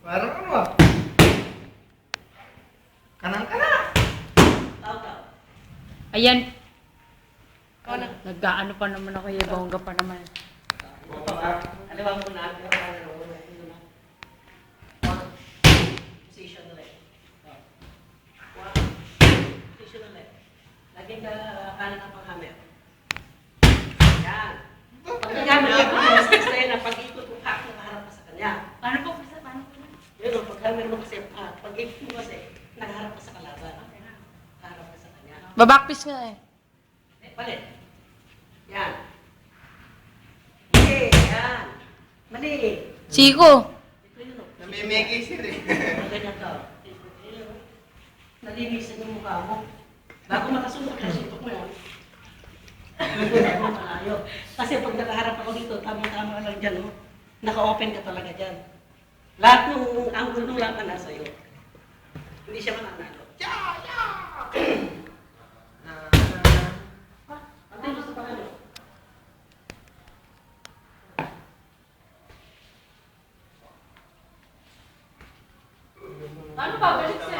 Parang ano ah. Kanang ka na. Tao. Ayan. Ano? Nag-ano pa naman ako, bongga pa naman. Ito pa. Aliwang mo na. Position ulit. Position ulit. Lagyan ka kanan ng panghammer. Yan. Pag naghammer ka pa, mas sa'yo na pag-ikot mo ka, nakaharap ka sa kanya. Paano po? Paano po? Yun o, pag-hammer mo kasi, pag-ikot mo kasi, nakaharap ka sa kalaban. Nakaharap ka sa kanya. Babackpiece nga eh. Palit. Yan. Mali. Yan. Mali. Siko. Ito yun o. Namimigay siya rin. Ganyan ka. Nalinisan yung mukha mo. Bago makasunod ka, suntok mo yan. Hindi mo malayo. Kasi pag nakaharap ako dito, tama-tama lang dyan, oh. Naka-open ka talaga dyan. Lahat ng angle ng laban nasa iyo. Hindi siya mananalo. Ate, gusto pa ano? Ano pa? Balik sir.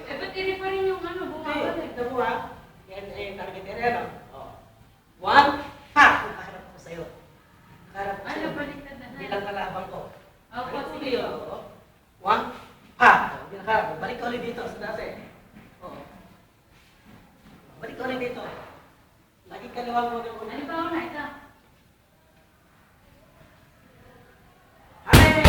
Eh, ba't hindi pa rin yung ano, bumabalik? Ito mo ha. Yan ay target area. Oh. One, pa! Nakaharap ko sa'yo. Nakaharap ko Ano, sa'yo. baliktad na. Bilang kalabang ko. Opo, Balik sige. ulit, oh. One, pa! Hindi nakaharap. Balik ka ulit dito sa dati. Oo. Balik ka ulit dito. Lagi kaliwang mo ng Ano ba ako na ito? Hale!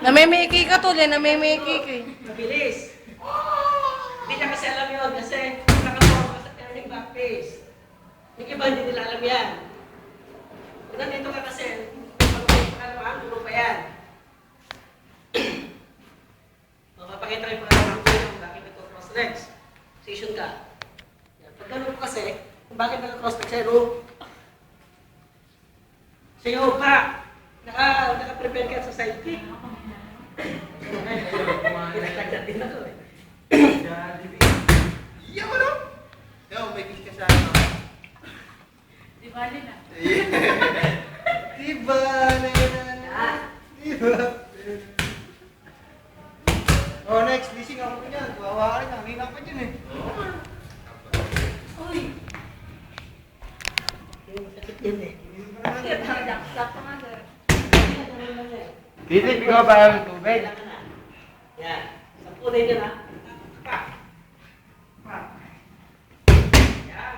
Namimiki ka tuloy, namimiki ka eh. Mabilis. Hindi niya kasi alam yun kasi nakatawa ka sa turning back face. Yung iba hindi nila alam yan. Kung nandito ka kasi, pag may pangalamaan, duro pa yan. Mapapakita rin pangalamaan ko yung bakit ito cross legs. Position ka. Yan. Pag ganun ko kasi, kung bakit naka-cross legs sa'yo, sa'yo pa, naka-prepare ka sa side kick. Pinagtagdag din ako eh. Iya mo no? Yo, may kiss ka sa ano. Di bali na. Diba na yun? Diba? Oh, next, gising ako niyan. Kawawa ka rin, hangin pa dyan eh. Uy! Yung masakit yun eh. Stop pa nga sir. Dito, ikaw ba ang tubig? Kailangan na. Yan. Sa punay ka na. Pa! Pa! Yan.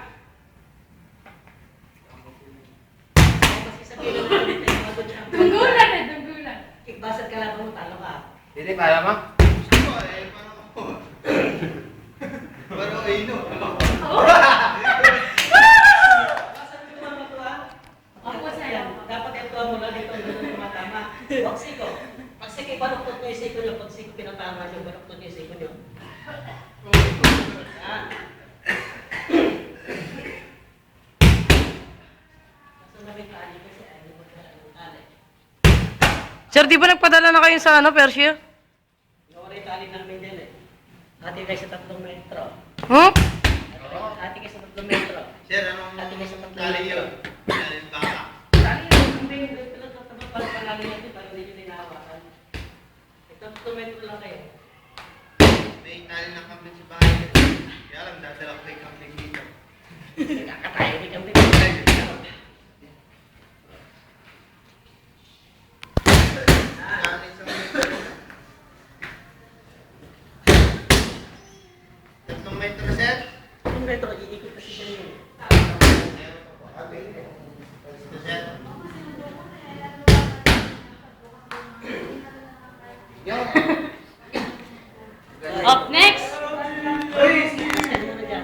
Kasi sabihin na natin, pagod siya. Tunggulan eh, tunggulan. Kickbasad ka lang mo, talo ka. Dito, para mo? Gusto eh, parang ako. Parang ino. Sabi ko mga matuwa. Opo, sir. Dapat ito mo lang ito yung matama. Huwag siko. Pag siko, baluktot nyo yung siko nyo. Pag siko, pinatama nyo, baluktot nyo yung siko nyo. Yan. Nasa namin tali kasi ay hindi mo kaya ng tali. Sir, di ba nagpadala na kayo sa ano, Persia? Nawala yung tali namin din eh. Hati kayo sa 3 metro. Huh? Hati kayo sa 3 metro. Sir, anong tali yun? Tali yung baka. Tali yun, hindi yung pinagtatabang para pangalan natin para hindi nyo tinahawakan. Ito 3 metro lang kayo. May tali ng kambing sa bahay. Kaya alam, dadala ko yung kambing dito. Nakakatayo ni kami. Tali sa metro. 3 metro, sir? 3 metro, iikot kasi siya yun. Sir? Yo. Up, next!